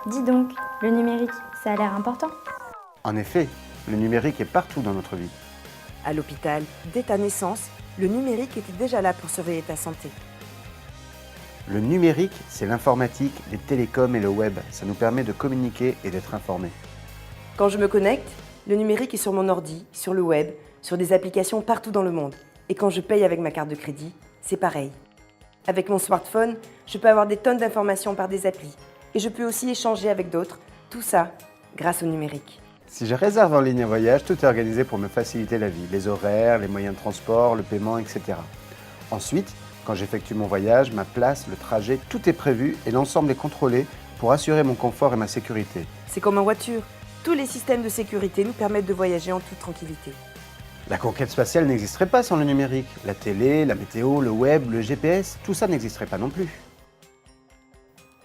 Dis donc, le numérique, ça a l'air important. En effet, le numérique est partout dans notre vie. À l'hôpital, dès ta naissance, le numérique était déjà là pour surveiller ta santé. Le numérique, c'est l'informatique, les télécoms et le web. Ça nous permet de communiquer et d'être informés. Quand je me connecte, le numérique est sur mon ordi, sur le web, sur des applications partout dans le monde. Et quand je paye avec ma carte de crédit, c'est pareil. Avec mon smartphone, je peux avoir des tonnes d'informations par des applis. Et je peux aussi échanger avec d'autres, tout ça grâce au numérique. Si je réserve en ligne un voyage, tout est organisé pour me faciliter la vie. Les horaires, les moyens de transport, le paiement, etc. Ensuite, quand j'effectue mon voyage, ma place, le trajet, tout est prévu et l'ensemble est contrôlé pour assurer mon confort et ma sécurité. C'est comme en voiture. Tous les systèmes de sécurité nous permettent de voyager en toute tranquillité. La conquête spatiale n'existerait pas sans le numérique. La télé, la météo, le web, le GPS, tout ça n'existerait pas non plus.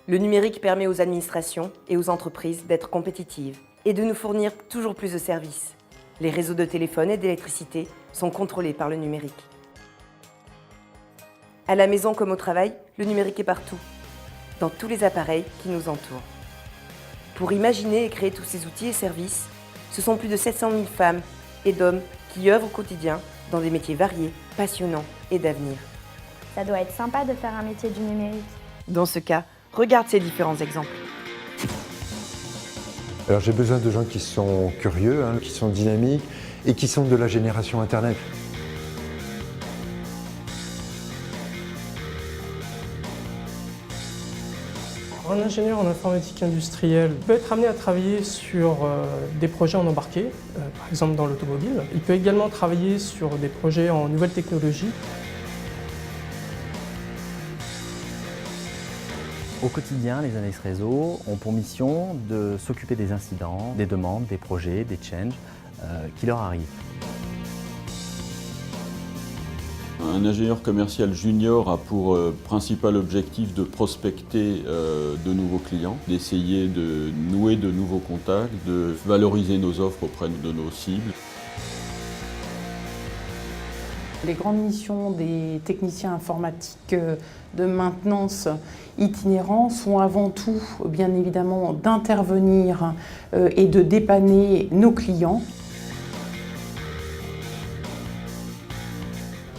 Le numérique permet aux administrations et aux entreprises d'être compétitives et de nous fournir toujours plus de services. Les réseaux de téléphone et d'électricité sont contrôlés par le numérique. À la maison comme au travail, le numérique est partout, dans tous les appareils qui nous entourent. Pour imaginer et créer tous ces outils et services, ce sont plus de 700 000 femmes et d'hommes qui œuvrent au quotidien dans des métiers variés, passionnants et d'avenir. Ça doit être sympa de faire un métier du numérique. Dans ce cas, regarde ces différents exemples. Alors j'ai besoin de gens qui sont curieux, qui sont dynamiques et qui sont de la génération Internet. Un ingénieur en informatique industrielle peut être amené à travailler sur des projets en embarqué, par exemple dans l'automobile. Il peut également travailler sur des projets en nouvelles technologies. Au quotidien, les analystes réseau ont pour mission de s'occuper des incidents, des demandes, des projets, des changes qui leur arrivent. Un ingénieur commercial junior a pour principal objectif de prospecter de nouveaux clients, d'essayer de nouer de nouveaux contacts, de valoriser nos offres auprès de nos cibles. Les grandes missions des techniciens informatiques de maintenance itinérants sont avant tout, bien évidemment, d'intervenir et de dépanner nos clients.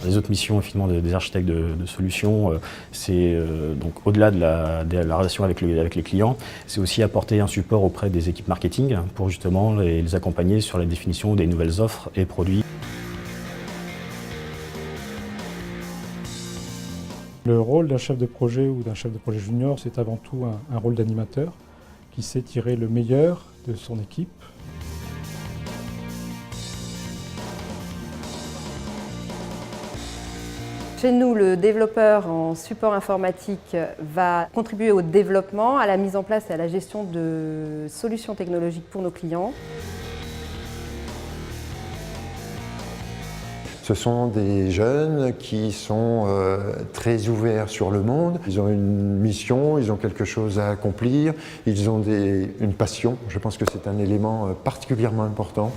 Les autres missions effectivement, des architectes de solutions, c'est donc au-delà de la relation avec les clients, c'est aussi apporter un support auprès des équipes marketing pour justement les accompagner sur la définition des nouvelles offres et produits. Le rôle d'un chef de projet ou d'un chef de projet junior, c'est avant tout un rôle d'animateur qui sait tirer le meilleur de son équipe. Chez nous, le développeur en support informatique va contribuer au développement, à la mise en place et à la gestion de solutions technologiques pour nos clients. Ce sont des jeunes qui sont très ouverts sur le monde. Ils ont une mission, ils ont quelque chose à accomplir, ils ont une passion. Je pense que c'est un élément particulièrement important.